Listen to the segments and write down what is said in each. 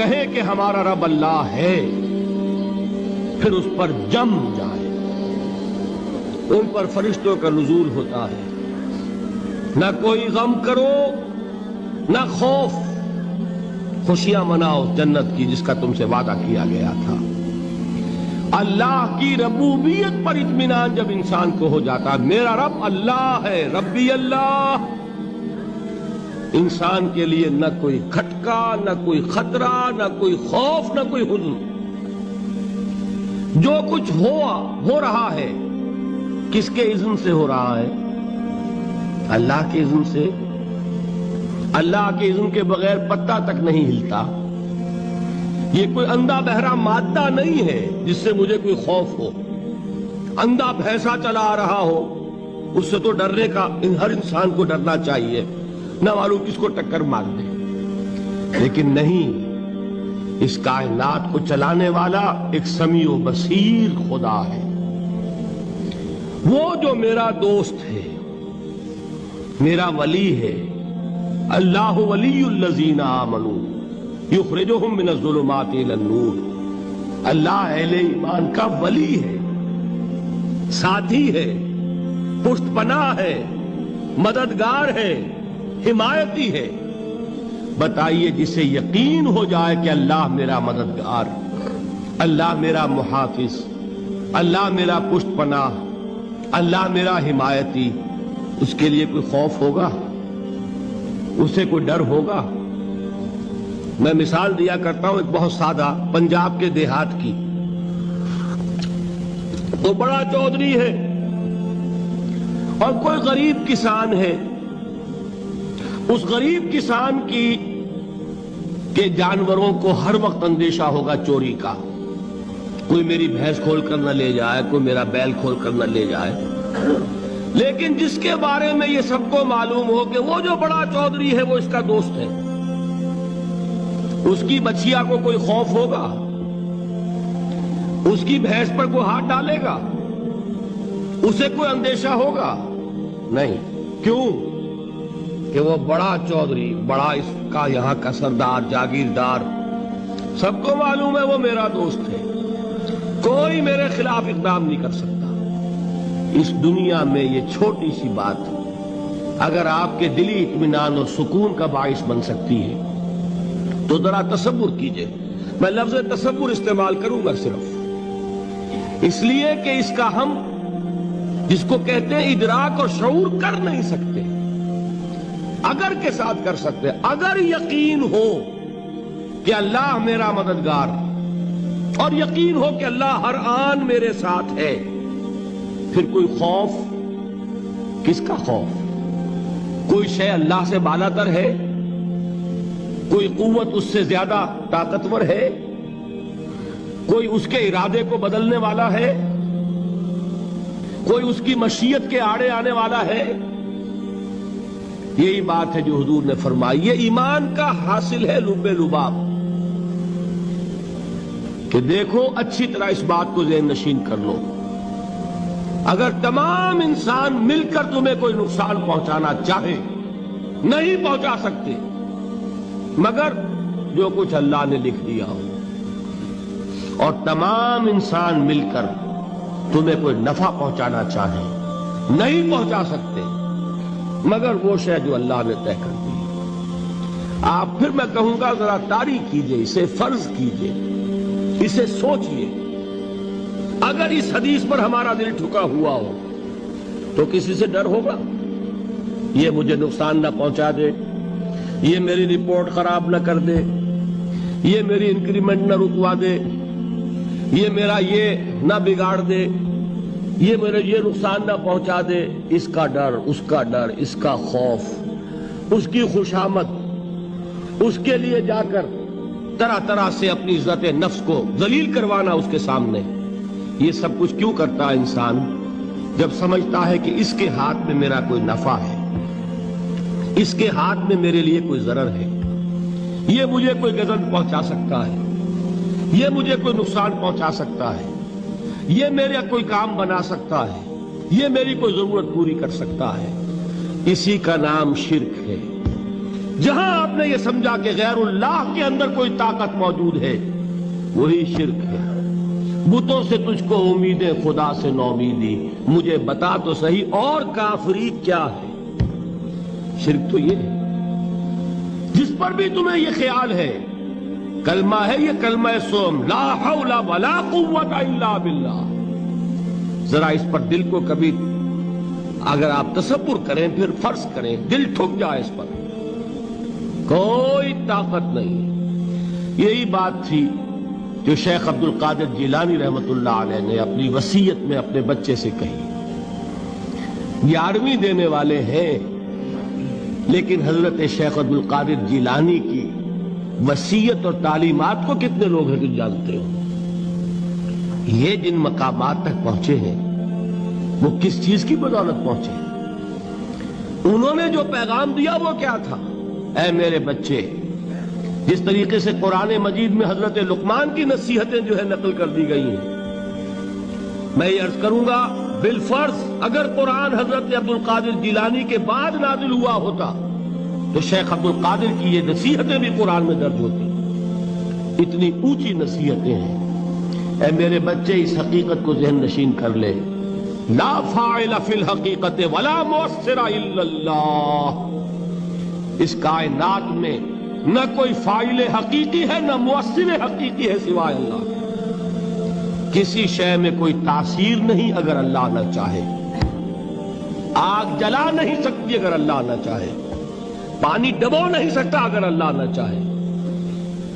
کہے کہ ہمارا رب اللہ ہے پھر اس پر جم جائے. ان پر فرشتوں کا نزول ہوتا ہے. نہ کوئی غم کرو نہ خوف، خوشیاں مناؤ جنت کی جس کا تم سے وعدہ کیا گیا تھا. اللہ کی ربوبیت پر اطمینان جب انسان کو ہو جاتا، میرا رب اللہ ہے، ربی اللہ، انسان کے لیے نہ کوئی کھٹکا، نہ کوئی خطرہ، نہ کوئی خوف، نہ کوئی حزن. جو کچھ ہو رہا ہے کس کے اذن سے ہو رہا ہے؟ اللہ کے اذن سے. اللہ کے اذن کے بغیر پتا تک نہیں ہلتا. یہ کوئی اندھا بہرا مادہ نہیں ہے جس سے مجھے کوئی خوف ہو. اندھا بھینسا چلا آ رہا ہو اس سے تو ڈرنے کا ہر انسان کو ڈرنا چاہیے، نہ معلوم کس کو ٹکر مار دے. لیکن نہیں، اس کائنات کو چلانے والا ایک سمیع و بصیر خدا ہے. وہ جو میرا دوست ہے، میرا ولی ہے. اللہ ولی الذین آمنوا یخرجہم من الظلمات الی النور. اللہ اہل ایمان کا ولی ہے، ساتھی ہے، پشت پناہ ہے، مددگار ہے، حمایتی ہے. بتائیے جسے یقین ہو جائے کہ اللہ میرا مددگار، اللہ میرا محافظ، اللہ میرا پشت پناہ، اللہ میرا حمایتی، اس کے لیے کوئی خوف ہوگا؟ اسے کوئی ڈر ہوگا؟ میں مثال دیا کرتا ہوں ایک بہت سادہ پنجاب کے دیہات کی. وہ بڑا چودھری ہے اور کوئی غریب کسان ہے. اس غریب کسان کے جانوروں کو ہر وقت اندیشہ ہوگا چوری کا. کوئی میری بھینس کھول کر نہ لے جائے، کوئی میرا بیل کھول کر نہ لے جائے. لیکن جس کے بارے میں یہ سب کو معلوم ہو کہ وہ جو بڑا چودھری ہے وہ اس کا دوست ہے، اس کی بچیا کو کوئی خوف ہوگا؟ اس کی بھینس پر کوئی ہاتھ ڈالے گا؟ اسے کوئی اندیشہ ہوگا؟ نہیں. کیوں؟ کہ وہ بڑا چودھری، بڑا اس کا یہاں کا سردار، جاگیردار، سب کو معلوم ہے وہ میرا دوست ہے، کوئی میرے خلاف اقدام نہیں کر سکتا. اس دنیا میں یہ چھوٹی سی بات اگر آپ کے دلی اطمینان اور سکون کا باعث بن سکتی ہے تو ذرا تصور کیجئے. میں لفظ تصور استعمال کروں گا صرف اس لیے کہ اس کا ہم جس کو کہتے ہیں ادراک اور شعور کر نہیں سکتے. اگر کے ساتھ کر سکتے، اگر یقین ہو کہ اللہ میرا مددگار اور یقین ہو کہ اللہ ہر آن میرے ساتھ ہے، پھر کوئی خوف؟ کس کا خوف؟ کوئی شے اللہ سے بالا تر ہے؟ کوئی قوت اس سے زیادہ طاقتور ہے؟ کوئی اس کے ارادے کو بدلنے والا ہے؟ کوئی اس کی مشیت کے آڑے آنے والا ہے؟ یہی بات ہے جو حضور نے فرمائی. یہ ایمان کا حاصل ہے لب لباب. کہ دیکھو اچھی طرح اس بات کو ذہن نشین کر لو، اگر تمام انسان مل کر تمہیں کوئی نقصان پہنچانا چاہے نہیں پہنچا سکتے مگر جو کچھ اللہ نے لکھ دیا ہو. اور تمام انسان مل کر تمہیں کوئی نفع پہنچانا چاہے نہیں پہنچا سکتے مگر وہ شے جو اللہ نے طے کر دی. آپ پھر میں کہوں گا ذرا تاریخ کیجئے، اسے فرض کیجئے، اسے سوچئے. اگر اس حدیث پر ہمارا دل ٹھکا ہوا ہو تو کسی سے ڈر ہوگا؟ یہ مجھے نقصان نہ پہنچا دے، یہ میری رپورٹ خراب نہ کر دے، یہ میری انکریمنٹ نہ رکوا دے، یہ میرا یہ نہ بگاڑ دے، یہ میرے یہ نقصان نہ پہنچا دے. اس کا ڈر، اس کا ڈر، اس کا خوف، اس کی خوشامد، اس کے لیے جا کر طرح طرح سے اپنی عزت نفس کو ذلیل کروانا اس کے سامنے. یہ سب کچھ کیوں کرتا ہے انسان؟ جب سمجھتا ہے کہ اس کے ہاتھ میں میرا کوئی نفع ہے، اس کے ہاتھ میں میرے لیے کوئی ضرر ہے، یہ مجھے کوئی غضب پہنچا سکتا ہے، یہ مجھے کوئی نقصان پہنچا سکتا ہے، یہ میرا کوئی کام بنا سکتا ہے، یہ میری کوئی ضرورت پوری کر سکتا ہے. اسی کا نام شرک ہے. جہاں آپ نے یہ سمجھا کہ غیر اللہ کے اندر کوئی طاقت موجود ہے وہی شرک ہے۔ بتوں سے تجھ کو امیدیں، خدا سے نومیدی، مجھے بتا تو صحیح اور کافری کیا ہے؟ شرک تو یہ ہے۔ جس پر بھی تمہیں یہ خیال ہے کلمہ ہے، یہ کلمہ سوم، لا حول ولا قوت الا باللہ، ذرا اس پر دل کو کبھی اگر آپ تصور کریں، پھر فرض کریں دل ٹھک جائے اس پر، کوئی طاقت نہیں۔ یہی بات تھی جو شیخ عبد القادر جیلانی رحمت اللہ علیہ نے اپنی وصیت میں اپنے بچے سے کہی۔ 11ویں دینے والے ہیں، لیکن حضرت شیخ عبد القادر جیلانی کی وصیت اور تعلیمات کو کتنے لوگ ہیں کہ جانتے ہو؟ یہ جن مقامات تک پہنچے ہیں وہ کس چیز کی بدولت پہنچے ہیں؟ انہوں نے جو پیغام دیا وہ کیا تھا؟ اے میرے بچے، جس طریقے سے قرآن مجید میں حضرت لقمان کی نصیحتیں جو ہے نقل کر دی گئی ہیں، میں یہ عرض کروں گا بالفرض اگر قرآن حضرت عبد القادر جیلانی کے بعد نازل ہوا ہوتا تو شیخ عبد القادر کی یہ نصیحتیں بھی قرآن میں درج ہوتی۔ اتنی اونچی نصیحتیں ہیں۔ اے میرے بچے، اس حقیقت کو ذہن نشین کر لے، لا فاعل فی الحقیقت ولا مؤثر الا اللہ۔ اس کائنات میں نہ کوئی فاعل حقیقی ہے نہ مؤثر حقیقی ہے سوائے اللہ۔ کسی شے میں کوئی تاثیر نہیں اگر اللہ نہ چاہے۔ آگ جلا نہیں سکتی اگر اللہ نہ چاہے، پانی ڈبو نہیں سکتا اگر اللہ نہ چاہے،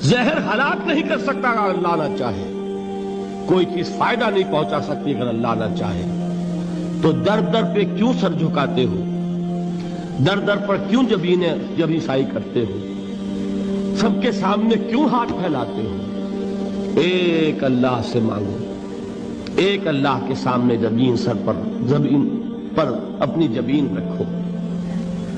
زہر ہلاک نہیں کر سکتا اگر اللہ نہ چاہے، کوئی چیز فائدہ نہیں پہنچا سکتی اگر اللہ نہ چاہے۔ تو در در پہ کیوں سر جھکاتے ہو؟ در در پر کیوں جبیں سائی کرتے ہو؟ سب کے سامنے کیوں ہاتھ پھیلاتے ہو؟ ایک اللہ سے مانگو، ایک اللہ کے سامنے زمین پر اپنی جبین رکھو۔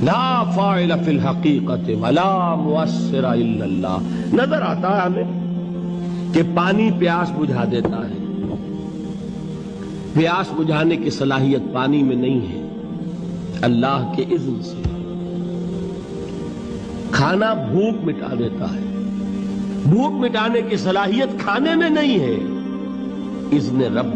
لا فاعل فی الحقیقت ولا مؤثر الا اللہ۔ نظر آتا ہے ہمیں کہ پانی پیاس بجھا دیتا ہے، پیاس بجھانے کی صلاحیت پانی میں نہیں ہے، اللہ کے اذن سے۔ کھانا بھوک مٹا دیتا ہے، بھوک مٹانے کی صلاحیت کھانے میں نہیں ہے، اذن رب